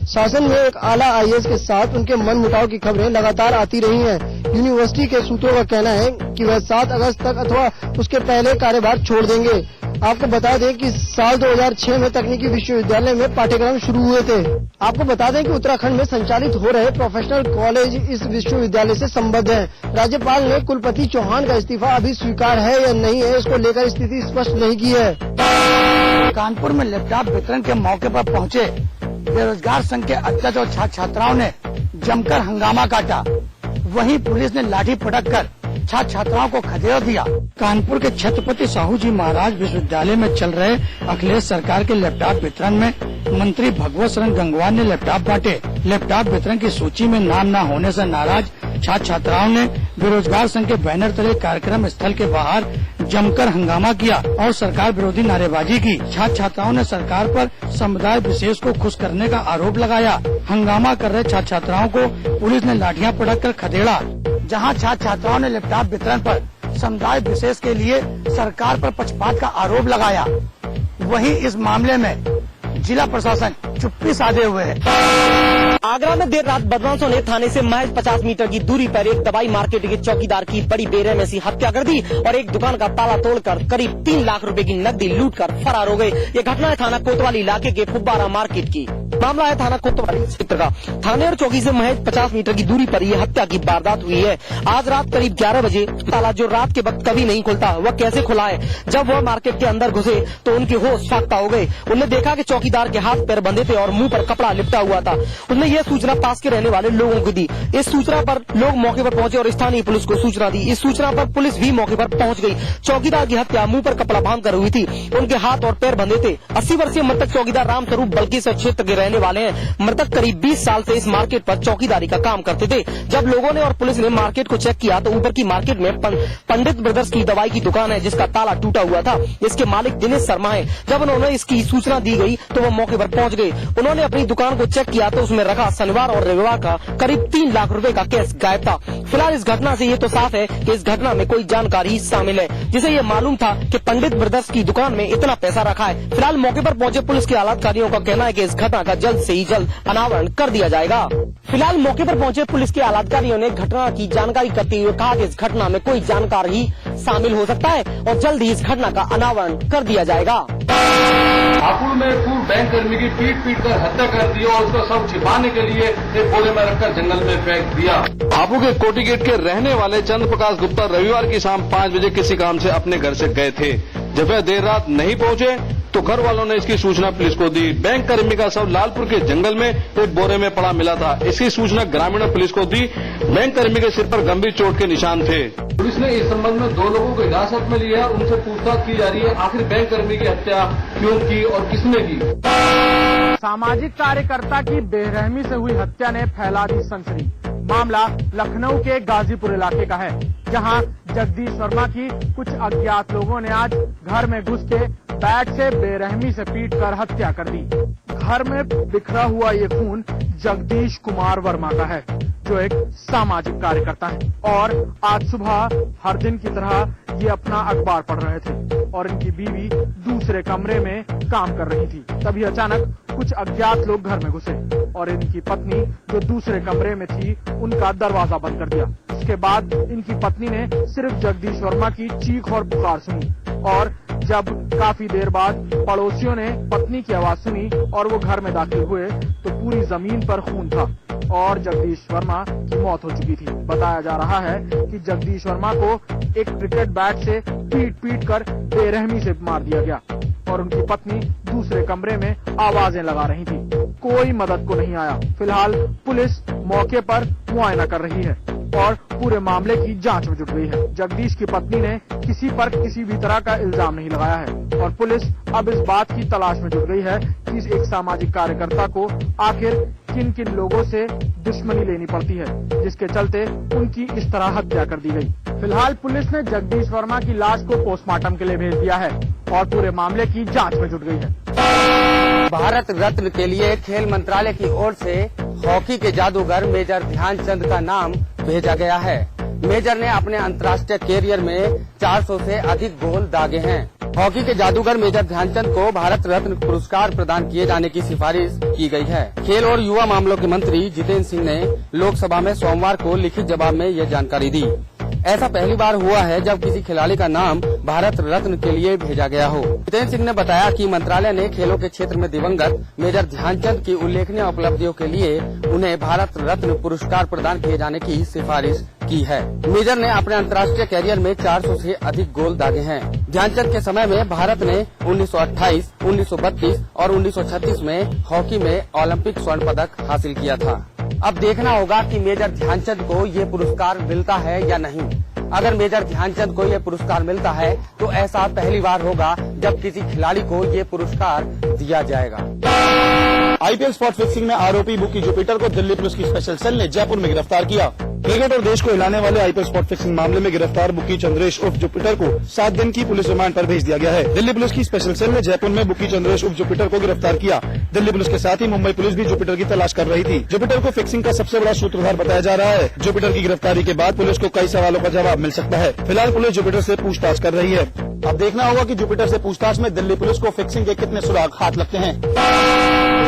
शासन में एक आला आईएएस के साथ उनके मनमुटाव की खबरें लगातार आती रही हैं। यूनिवर्सिटी के सूत्रों का कहना है कि वह 7 अगस्त तक अथवा उसके पहले कार्यभार छोड़ देंगे। आपको बता दें कि साल 2006 में तकनीकी विश्वविद्यालय में पाठ्यक्रम शुरू हुए थे। आपको बता दें कि उत्तराखंड में संचालित हो रहे प्रोफेशनल कॉलेज इस विश्वविद्यालय से संबद्ध हैं। राज्यपाल ने कुलपति चौहान का इस्तीफा अभी स्वीकार है या नहीं है, इसको लेकर स्थिति स्पष्ट नहीं की है। कानपुर में लैपटॉप वितरण के मौके पर पहुंचे बेरोजगार संघ के अध्यक्ष और छात्र छात्राओं ने जमकर हंगामा काटा। वहीं पुलिस ने लाठी पटक कर छात्र छात्राओं को खदेड़ दिया। कानपुर के छत्रपति साहू जी महाराज विश्वविद्यालय में चल रहे अखिलेश सरकार के लैपटॉप वितरण में मंत्री भगवत शरण गंगवार ने लैपटॉप बांटे। लैपटॉप वितरण की सूची में नाम न होने से नाराज छात्र छात्राओं ने बेरोजगार संघ के बैनर तले कार्यक्रम स्थल के बाहर जमकर हंगामा किया और सरकार विरोधी नारेबाजी की। छात्र छात्राओं ने सरकार पर समुदाय विशेष को खुश करने का आरोप लगाया। हंगामा कर रहे छात्र छात्राओं को पुलिस ने लाठियां पटक कर खदेड़ा। जहां छात्र छात्राओं ने लैपटॉप वितरण पर समुदाय विशेष के लिए सरकार पर पक्षपात का आरोप लगाया, वहीं इस मामले में जिला प्रशासन चुप्पी साधे हुए है। आगरा में देर रात बदमाशों ने थाने से महज 50 मीटर की दूरी पर एक दवाई मार्केट के चौकीदार की बड़ी बेरहमी से हत्या कर दी और एक दुकान का ताला तोड़कर करीब 3 लाख रुपए की नकदी लूटकर फरार हो गए। ये घटना है थाना कोतवाली इलाके के फुब्बारा मार्केट की। मामला है थाना कोतवाली क्षेत्र का। थाने और चौकी से महज 50 मीटर की दूरी पर यह हत्या की वारदात हुई है। आज रात करीब 11 बजे ताला जो रात के वक्त कभी नहीं खुलता, वह कैसे खुला है? जब वह मार्केट के अंदर घुसे तो उनके होश फाख्ता हो गए। उन्होंने देखा कि चौकीदार के हाथ पैर बंधे थे और मुंह पर कपड़ा लिपटा हुआ था। उन्होंने यह सूचना पास के रहने वाले लोगों को दी। इस सूचना पर लोग मौके पर पहुंचे और स्थानीय पुलिस को सूचना दी। इस सूचना पर पुलिस भी मौके पर पहुंच गई। चौकीदार की हत्या मुंह पर कपड़ा बांधकर हुई थी। उनके हाथ और पैर बंधे थे। 80 वर्षीय मृतक चौकीदार रामस्वरूप बल्कीसर क्षेत्र के रहने वाले हैं। मृतक करीब 20 साल से इस मार्केट पर चौकीदारी का काम करते थे। जब लोगों ने और पुलिस ने मार्केट को चेक किया तो ऊपर की मार्केट में पंडित ब्रदर्स की दवाई की दुकान है जिसका ताला टूटा हुआ था। इसके मालिक दिनेश शर्मा है। जब उन्होंने इसकी सूचना दी गई तो वो मौके पर पहुंच गए। उन्होंने अपनी दुकान को चेक किया तो उसमें रखा शनिवार और रविवार का करीब 3 लाख रुपए का कैश गायब था। फिलहाल इस घटना से ये तो साफ है कि इस घटना में कोई जानकारी शामिल है, जिसे ये मालूम था कि पंडित ब्रदर्स की दुकान में इतना पैसा रखा है। फिलहाल मौके पर पहुंचे पुलिस के आलाधिकारियों का कहना है कि इस घटना का जल्द से ही जल्द अनावरण कर दिया जाएगा। फिलहाल मौके पर पहुंचे पुलिस के आलाधिकारियों ने घटना की जानकारी करते हुए कहा कि इस घटना में कोई जानकारी शामिल हो सकता है और जल्द ही इस घटना का अनावरण कर दिया जाएगा। हापुड़ में पूर्व बैंक कर्मी की पीट कर हत्या कर दी और उसका शव छिपाने के लिए एक बोरे में रखकर जंगल में फेंक दिया। हापुड़ के कोटी गेट के रहने वाले चंद्र प्रकाश गुप्ता रविवार की शाम 5 बजे किसी काम से अपने घर से गए थे। जब वह देर रात नहीं पहुंचे तो घर वालों ने इसकी सूचना पुलिस को दी। बैंक कर्मी का शव लालपुर के जंगल में एक बोरे में पड़ा मिला था। इसकी सूचना ग्रामीणों पुलिस को दी। बैंक कर्मी के सिर पर गंभीर चोट के निशान थे। पुलिस ने इस संबंध में 2 लोगों को हिरासत में लिया। उनसे पूछताछ की जा रही है आखिर बैंक कर्मी की हत्या क्यों की और किसने की। सामाजिक कार्यकर्ता की बेरहमी से हुई हत्या ने फैला दी सनसनी। मामला लखनऊ के गाजीपुर इलाके का है, जहां जगदीश वर्मा की कुछ अज्ञात लोगों ने आज घर में घुस के बैट से बेरहमी से पीटकर हत्या कर दी। घर में बिखरा हुआ ये खून जगदीश कुमार वर्मा का है, जो एक सामाजिक कार्यकर्ता है और आज सुबह हर दिन की तरह ये अपना अखबार पढ़ रहे थे और इनकी बीवी दूसरे कमरे में काम कर रही थी। तभी अचानक कुछ अज्ञात लोग घर में घुसे और इनकी पत्नी जो दूसरे कमरे में थी उनका दरवाजा बंद कर दिया। इसके बाद इनकी पत्नी ने सिर्फ जगदीश वर्मा की चीख और पुकार सुनी और जब काफी देर बाद पड़ोसियों ने पत्नी की आवाज सुनी और वो घर में दाखिल हुए तो पूरी जमीन पर खून था और जगदीश वर्मा की मौत हो चुकी थी। बताया जा रहा है कि जगदीश वर्मा को एक क्रिकेट बैट से पीट कर बेरहमी से मार दिया गया और उनकी पत्नी दूसरे कमरे में आवाजें लगा रही थी। कोई मदद को नहीं आया। फिलहाल पुलिस मौके पर मुआयना कर रही है और पूरे मामले की जांच में जुट गई है। जगदीश की पत्नी ने किसी पर किसी भी तरह का इल्जाम नहीं लगाया है और पुलिस अब इस बात की तलाश में जुट गई है कि एक सामाजिक कार्यकर्ता को आखिर किन किन लोगों से दुश्मनी लेनी पड़ती है जिसके चलते उनकी इस तरह हत्या कर दी गई। फिलहाल पुलिस ने जगदीश वर्मा की लाश को पोस्टमार्टम के लिए भेज दिया है और पूरे मामले की जांच में जुट गई है। भारत रत्न के लिए खेल मंत्रालय की ओर से हॉकी के जादूगर मेजर ध्यानचंद का नाम भेजा गया है। मेजर ने अपने अंतर्राष्ट्रीय कैरियर में 400 से अधिक गोल दागे हैं। हॉकी के जादूगर मेजर ध्यानचंद को भारत रत्न पुरस्कार प्रदान किए जाने की सिफारिश की गई है। खेल और युवा मामलों के मंत्री जितेंद्र सिंह ने लोकसभा में सोमवार को लिखित जवाब में ये जानकारी दी। ऐसा पहली बार हुआ है जब किसी खिलाड़ी का नाम भारत रत्न के लिए भेजा गया हो। जितेंद्र सिंह ने बताया कि मंत्रालय ने खेलों के क्षेत्र में दिवंगत मेजर ध्यानचंद की उल्लेखनीय उपलब्धियों के लिए उन्हें भारत रत्न पुरस्कार प्रदान किए जाने की सिफारिश की है। मेजर ने अपने अंतर्राष्ट्रीय कैरियर में 400 से अधिक गोल दागे हैं। ध्यानचंद के समय में भारत ने 1928, 1932 और 1936 में हॉकी में ओलंपिक स्वर्ण पदक हासिल किया था। अब देखना होगा कि मेजर ध्यानचंद को ये पुरस्कार मिलता है या नहीं। अगर मेजर ध्यानचंद को ये पुरस्कार मिलता है तो ऐसा पहली बार होगा जब किसी खिलाड़ी को ये पुरस्कार दिया जाएगा। आईपीएल स्पॉट फिक्सिंग में आरोपी बुकी जुपिटर को दिल्ली पुलिस की स्पेशल सेल ने जयपुर में गिरफ्तार किया। क्रिकेट और देश को हिलाने वाले आईपीएल स्पॉट फिक्सिंग मामले में गिरफ्तार बुकी चंद्रेश उर्फ जुपिटर को 7 दिन की पुलिस रिमांड पर भेज दिया गया है। दिल्ली पुलिस की स्पेशल सेल ने जयपुर में बुकी चंद्रेश उर्फ जुपिटर को गिरफ्तार किया। दिल्ली पुलिस के साथ ही मुंबई पुलिस भी जुपिटर की तलाश कर रही थी। जुपिटर को फिक्सिंग का सबसे बड़ा सूत्रधार बताया जा रहा है। जुपिटर की गिरफ्तारी के बाद पुलिस को कई सवालों का जवाब मिल सकता है। फिलहाल पुलिस जुपिटर से पूछताछ कर रही है। अब देखना होगा कि जुपिटर से पूछताछ में दिल्ली पुलिस को फिक्सिंग के कितने सुराग हाथ लगते हैं।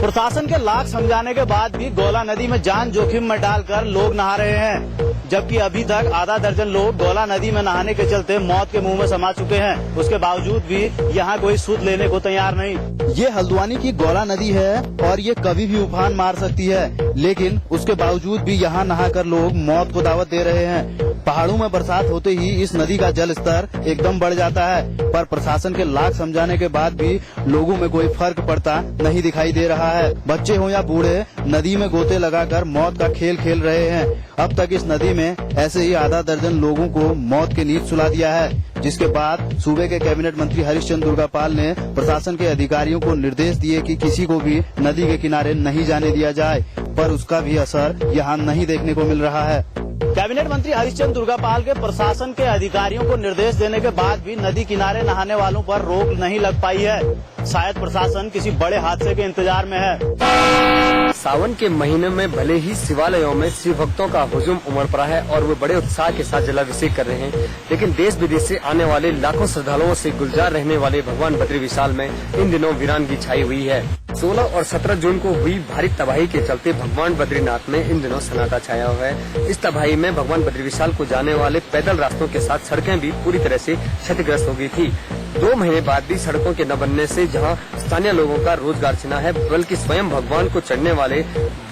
प्रशासन के लाख समझाने के बाद भी गौला नदी में जान जोखिम में डालकर लोग नहा रहे हैं, जबकि अभी तक आधा दर्जन लोग गौला नदी में नहाने के चलते मौत के मुंह में समा चुके हैं। उसके बावजूद भी यहाँ कोई सूद लेने को तैयार नहीं। ये हल्द्वानी की गौला नदी है और ये कभी भी उफान मार सकती है, लेकिन उसके बावजूद भी यहाँ नहाकर लोग मौत को दावत दे रहे हैं। पहाड़ों में बरसात होते ही इस नदी का जल स्तर एकदम बढ़ जाता है, पर प्रशासन के लाख समझाने के बाद भी लोगों में कोई फर्क पड़ता नहीं दिखाई दे रहा है। बच्चे हो या बूढ़े नदी में गोते लगाकर मौत का खेल खेल रहे हैं। अब तक इस नदी में ऐसे ही आधा दर्जन लोगों को मौत की नींद सुला दिया है, जिसके बाद सूबे के कैबिनेट मंत्री हरीशचंद्र दुर्गापाल ने प्रशासन के अधिकारियों को निर्देश दिए कि किसी को भी नदी के किनारे नहीं जाने दिया जाए, पर उसका भी असर यहाँ नहीं देखने को मिल रहा है। कैबिनेट मंत्री हरीशचंद्र दुर्गापाल के प्रशासन के अधिकारियों को निर्देश देने के बाद भी नदी किनारे नहाने वालों पर रोक नहीं लग पाई है। शायद प्रशासन किसी बड़े हादसे के इंतजार में है। सावन के महीने में भले ही शिवालयों में शिव भक्तों का हुजूम उमड़ पड़ा है और वो बड़े उत्साह के साथ जलाभिषेक कर रहे हैं, लेकिन देश विदेश से आने वाले लाखों श्रद्धालुओं से गुलजार रहने वाले भगवान बद्री विशाल में इन दिनों वीरानगी छाई हुई है। 16 और 17 जून को हुई भारी तबाही के चलते भगवान बद्रीनाथ में इन दिनों सन्नाटा छाया हुआ है। इस तबाही में भगवान बद्री विशाल को जाने वाले पैदल रास्तों के साथ सड़कें भी पूरी तरह से क्षतिग्रस्त हो गई थी। 2 महीने बाद भी सड़कों के न बनने से जहां स्थानीय लोगों का रोजगार छिना है, बल्कि स्वयं भगवान को चढ़ने वाले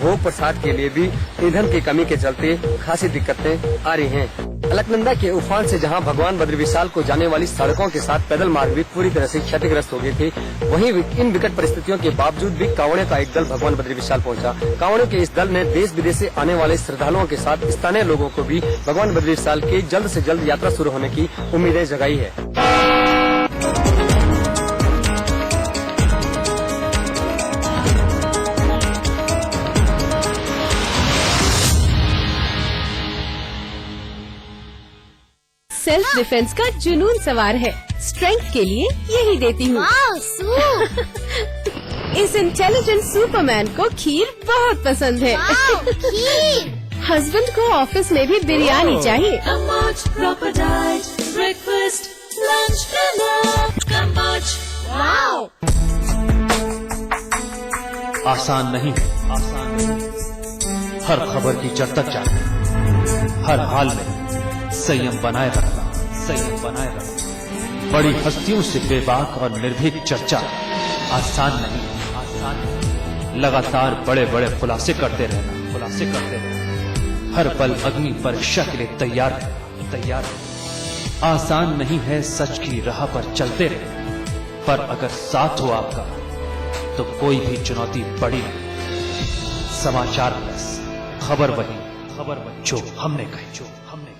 भोग प्रसाद के लिए भी ईंधन की कमी के चलते खासी दिक्कतें आ रही हैं। अलकनंदा के उफान से जहां भगवान बद्री विशाल को जाने वाली सड़कों के साथ पैदल मार्ग भी पूरी तरह से क्षतिग्रस्त हो गए थे, वहीं इन विकट परिस्थितियों के बावजूद भी कांवड़ियों का एक दल भगवान बद्री विशाल पहुंचा। कांवड़ियों के इस दल ने देश विदेश से आने वाले श्रद्धालुओं के साथ स्थानीय लोगों को भी भगवान बद्री विशाल की जल्द से जल्द यात्रा शुरू होने की उम्मीदें जगाई है। सेल्फ डिफेंस का जुनून सवार है, स्ट्रेंथ के लिए यही देती हूँ। इस इंटेलिजेंट सुपरमैन को खीर बहुत पसंद है। हस्बैंड को ऑफिस में भी बिरयानी चाहिए। आसान नहीं है, हर खबर की जड़ तक जाना, हर हाल में संयम बनाए रखना, संयम बनाए रखना। बड़ी हस्तियों से बेबाक और निर्भीक चर्चा आसान नहीं, आसान नहीं। लगातार बड़े बड़े खुलासे करते रहना, खुलासे करते रहना। हर पल अग्नि परीक्षा के लिए तैयार रहना, तैयार रहना। आसान नहीं है सच की राह पर चलते रहना, पर अगर साथ हो आपका तो कोई भी चुनौती बड़ी नहीं। समाचार प्लस, खबर वही जो हमने कही, जो हमने कही।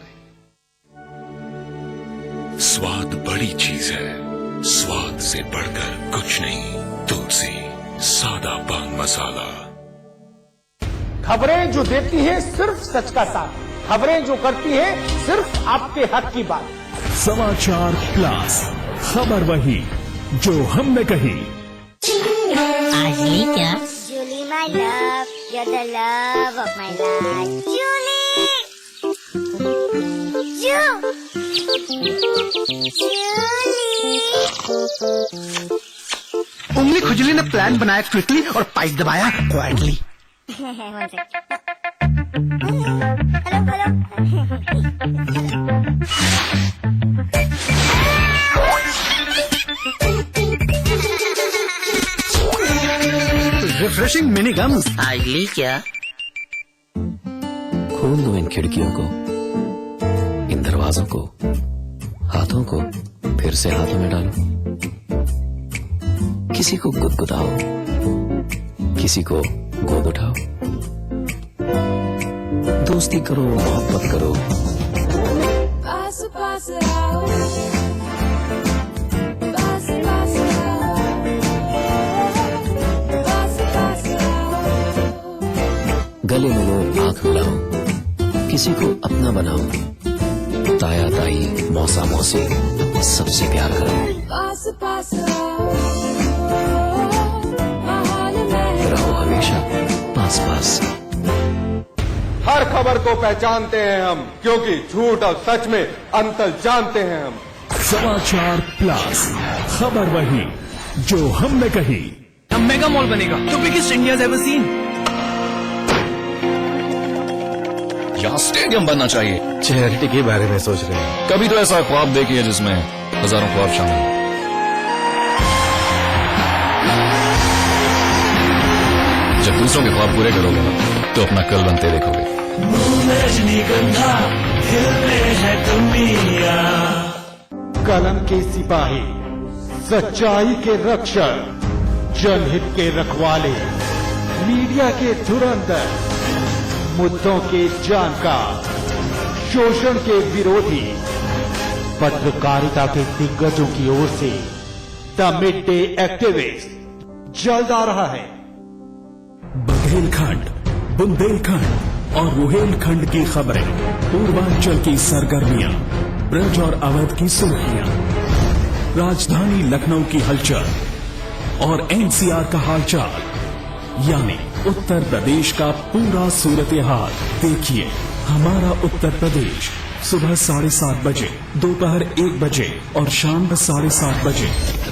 स्वाद बड़ी चीज है, स्वाद से बढ़कर कुछ नहीं। तुलसी सादा पान मसाला। खबरें जो देती है सिर्फ सच का साथ, खबरें जो करती है सिर्फ आपके हक की बात। समाचार प्लस, खबर वही जो हमने कही। आज ये क्या? Julie, my love, you're the love of my life. Julie! उंगली खुजली ने प्लान बनाया क्विकली और पाइप दबाया क्वाइटली। Refreshing mini gums. आइली क्या? खोल दो इन खिड़कियों को, इन दरवाजों को, हाथों को फिर से हाथों में डालो। किसी को गुदगुदाओ, किसी को गोद उठाओ, दोस्ती करो, मोहब्बत करो। पास पास आओ, पास पास आओ, पास पास आओ। गले मिलो, आंख मिलाओ, किसी को अपना बनाओ, ताया ताई, मौसा मौसी सबसे प्यार करो। पास पास आओ, रहो हमेशा पास पास। हर खबर को पहचानते हैं हम, क्योंकि झूठ और सच में अंतर जानते हैं हम। समाचार प्लस, खबर वही जो हमने कही। अब मेगा मॉल बनेगा, तो बिगेस्ट इंडियाज एवर सीन। यहाँ स्टेडियम बनना चाहिए। चैरिटी के बारे में सोच रहे हैं? कभी तो ऐसा ख्वाब देखिए जिसमें हजारों ख्वाब शामिल। जब दूसरों के ख्वाब पूरे करोगे ना, तो अपना कल बनते देखोगे। रजनीगंधा खिलने है दुनिया। कलम के सिपाही, सच्चाई के रक्षक, जनहित के रखवाले, मीडिया के धुरंधर, मुद्दों के जानकार, शोषण के विरोधी, पत्रकारिता के दिग्गजों की ओर से द मिड डे एक्टिविस्ट जल्द आ रहा है। बघेलखंड, बुंदेलखंड और रुहेलखंड की खबरें, पूर्वांचल की सरगर्मियां, ब्रज और अवध की सुर्खियां, राजधानी लखनऊ की हलचल और एनसीआर का हालचाल, यानी उत्तर प्रदेश का पूरा सूरत हाल। देखिए हमारा उत्तर प्रदेश सुबह 7:30 बजे, दोपहर 1 बजे और शाम 7:30 बजे,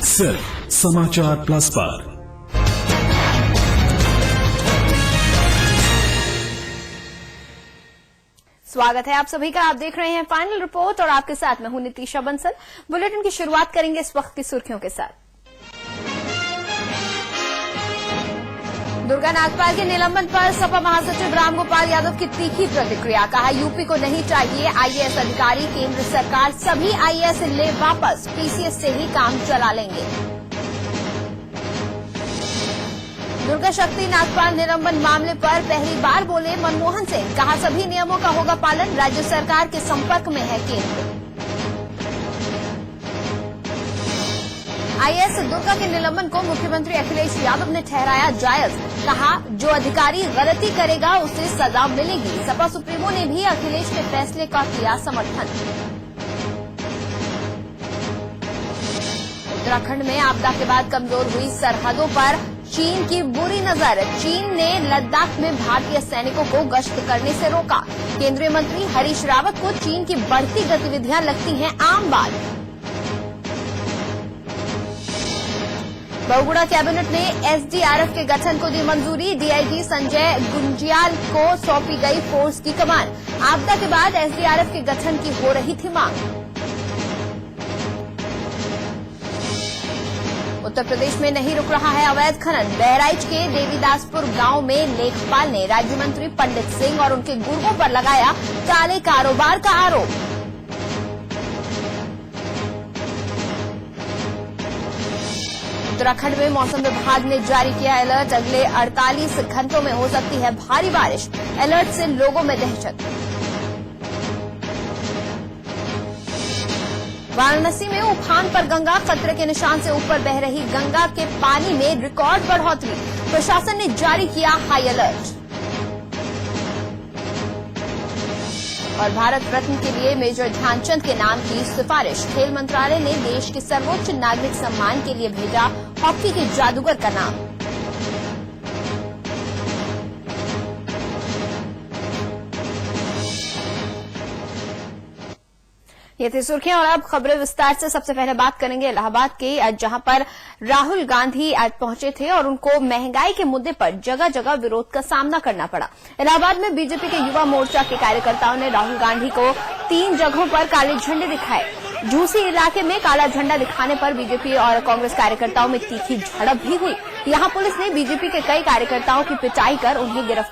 सिर्फ समाचार प्लस पर। स्वागत है आप सभी का। आप देख रहे हैं फाइनल रिपोर्ट और आपके साथ मैं हूं नितीशा बंसल। बुलेटिन की शुरुआत करेंगे इस वक्त की सुर्खियों के साथ। दुर्गा नागपाल के निलंबन पर सपा महासचिव रामगोपाल यादव की तीखी प्रतिक्रिया। कहा यूपी को नहीं चाहिए आईएएस अधिकारी, केंद्र सरकार सभी आईएएस ले वापस, पीसीएस से ही काम चला लेंगे। दुर्गा शक्ति नागपाल निलंबन मामले पर पहली बार बोले मनमोहन सिंह। कहा सभी नियमों का होगा पालन, राज्य सरकार के संपर्क में है केंद्र। आईएएस दुर्गा के निलंबन को मुख्यमंत्री अखिलेश यादव ने ठहराया जायज। कहा जो अधिकारी गलती करेगा उसे सजा मिलेगी। सपा सुप्रीमो ने भी अखिलेश के फैसले का किया समर्थन। उत्तराखंड में आपदा के बाद कमजोर हुई सरहदों पर चीन की बुरी नजर। चीन ने लद्दाख में भारतीय सैनिकों को गश्त करने से रोका। केंद्रीय मंत्री हरीश रावत को चीन की बढ़ती गतिविधियां लगती हैं आम बात। बहुगुणा कैबिनेट ने एसडीआरएफ के गठन को दी मंजूरी। डीआईजी संजय गुंजियाल को सौंपी गई फोर्स की कमान। आपदा के बाद एसडीआरएफ के गठन की हो रही थी मांग। उत्तर प्रदेश में नहीं रुक रहा है अवैध खनन। बहराइच के देवीदासपुर गांव में लेखपाल ने राज्य मंत्री पंडित सिंह और उनके गुर्गों पर लगाया काले कारोबार का आरोप। उत्तराखंड में मौसम विभाग ने जारी किया अलर्ट। अगले 48 घंटों में हो सकती है भारी बारिश। अलर्ट से लोगों में दहशत। वाराणसी में उफान पर गंगा, खतरे के निशान से ऊपर बह रही गंगा के पानी में रिकॉर्ड बढ़ोतरी। प्रशासन ने जारी किया हाई अलर्ट। और भारत रत्न के लिए मेजर ध्यानचंद के नाम की सिफारिश। खेल मंत्रालय ने देश के सर्वोच्च नागरिक सम्मान के लिए भेजा हॉकी के जादूगर का नाम। ये थी सुर्खियां और अब खबरें विस्तार से। सबसे पहले बात करेंगे इलाहाबाद की, जहां पर राहुल गांधी आज पहुंचे थे और उनको महंगाई के मुद्दे पर जगह जगह विरोध का सामना करना पड़ा। इलाहाबाद में बीजेपी के युवा मोर्चा के कार्यकर्ताओं ने राहुल गांधी को 3 जगहों पर काले झंडे दिखाए। झूसी इलाके में काला झंडा दिखाने पर बीजेपी और कांग्रेस कार्यकर्ताओं में तीखी झड़प भी हुई। यहां पुलिस ने बीजेपी के कई कार्यकर्ताओं की पिटाई कर उन्हें गिरफ्तार